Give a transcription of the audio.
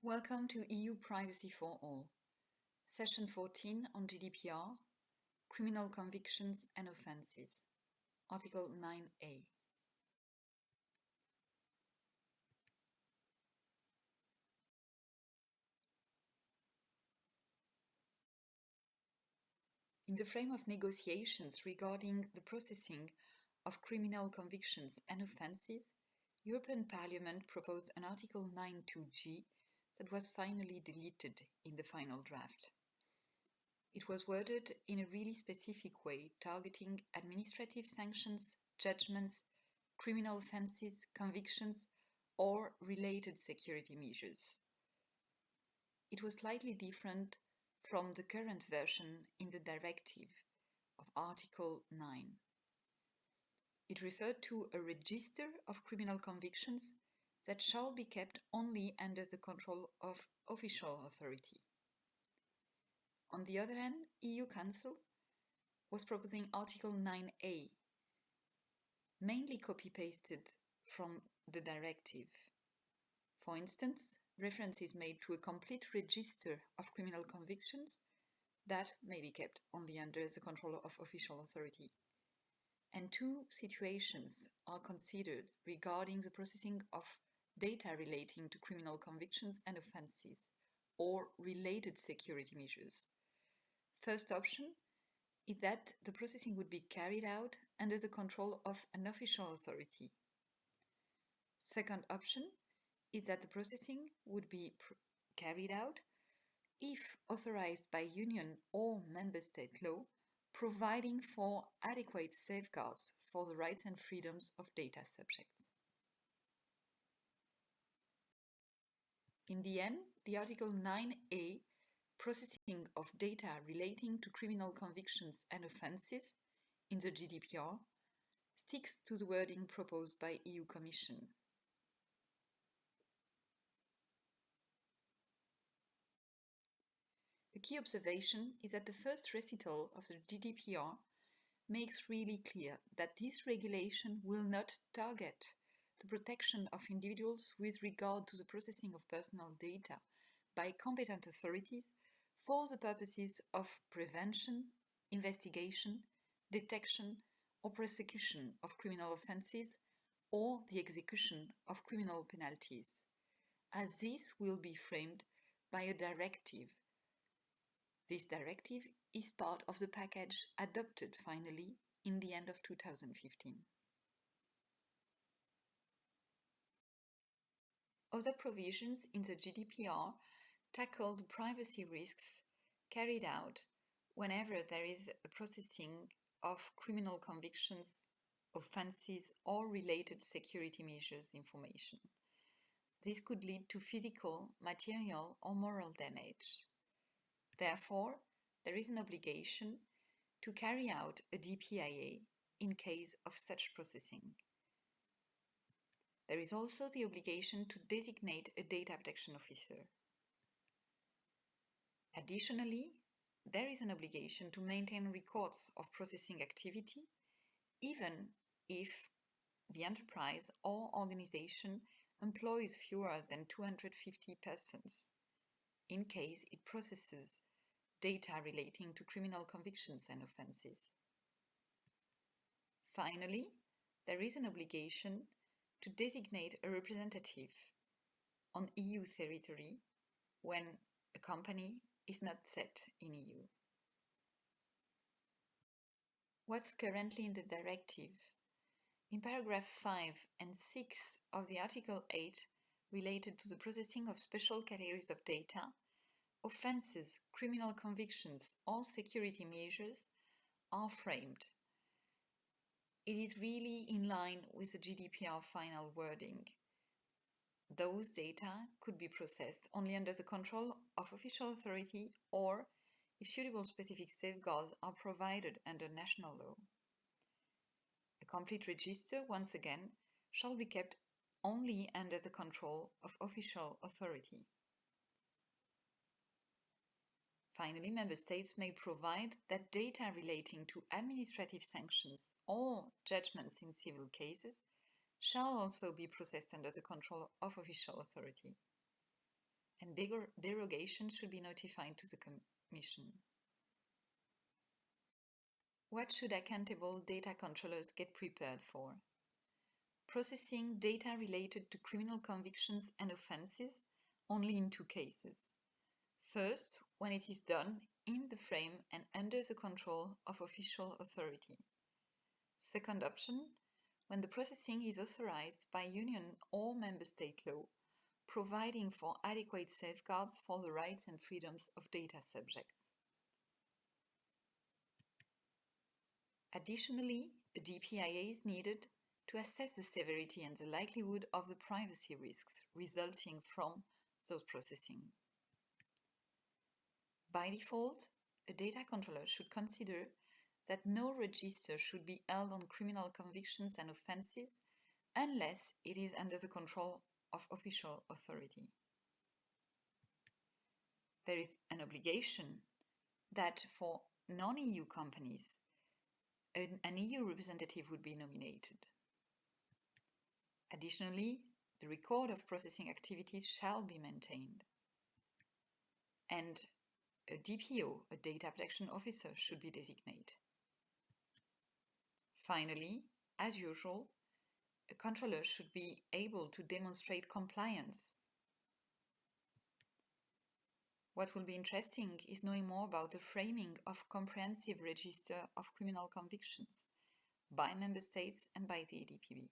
Welcome to EUPrivacyForAll Session14 on GDPR, Criminal Convictions and Offences, Article 9a. In the frame of negotiations regarding the processing of criminal convictions and offences, European Parliament proposed an Article 9.2g that was finally deleted in the final draft. It was worded in a really specific way, targeting administrative sanctions, judgments, criminal offences, convictions, or related security measures. It was slightly different from the current version in the Directive of Article 9. It referred to a register of criminal convictions that shall be kept only under the control of official authority. On the other hand, EU Council was proposing Article 9a, mainly copy-pasted from the Directive. For instance, reference is made to a complete register of criminal convictions that may be kept only under the control of official authority. And two situations are considered regarding the processing of data relating to criminal convictions and offences or related security measures. First option is that the processing would be carried out under the control of an official authority. Second option is that the processing would be carried out if authorized by Union or Member State law, providing for adequate safeguards for the rights and freedoms of data subjects. In the end, the Article 9a, processing of data relating to criminal convictions and offences in the GDPR, sticks to the wording proposed by EU Commission. The key observation is that the first recital of the GDPR makes really clear that this regulation will not target the protection of individuals with regard to the processing of personal data by competent authorities for the purposes of prevention, investigation, detection, or prosecution of criminal offences or the execution of criminal penalties, as this will be framed by a directive. This directive is part of the package adopted finally in the end of 2015. Other provisions in the GDPR tackle the privacy risks carried out whenever there is a processing of criminal convictions, offences, or related security measures information. This could lead to physical, material, or moral damage. Therefore, there is an obligation to carry out a DPIA in case of such processing. There is also the obligation to designate a data protection officer. Additionally, there is an obligation to maintain records of processing activity, even if the enterprise or organization employs fewer than 250 persons, in case it processes data relating to criminal convictions and offences. Finally, there is an obligation to designate a representative on EU territory when a company is not set in EU. What's currently in the directive? In paragraph 5 and 6 of the Article 8 related to the processing of special categories of data, offences, criminal convictions, or security measures are framed. It is really in line with the GDPR final wording. Those data could be processed only under the control of official authority or if suitable specific safeguards are provided under national law. A complete register, once again, shall be kept only under the control of official authority. Finally, Member States may provide that data relating to administrative sanctions or judgments in civil cases shall also be processed under the control of official authority. and derogations should be notified to the Commission. What should accountable data controllers get prepared for? Processing data related to criminal convictions and offences only in two cases. First, when it is done in the frame and under the control of official authority. Second option, when the processing is authorized by Union or Member State law, providing for adequate safeguards for the rights and freedoms of data subjects. Additionally, a DPIA is needed to assess the severity and the likelihood of the privacy risks resulting from those processing. By default, a data controller should consider that no register should be held on criminal convictions and offences unless it is under the control of official authority. There is an obligation that for non-EU companies, an EU representative would be nominated. Additionally, the record of processing activities shall be maintained, and a DPO, a data protection officer, should be designated. Finally, as usual, a controller should be able to demonstrate compliance. What will be interesting is knowing more about the framing of comprehensive register of criminal convictions by Member States and by the EDPB.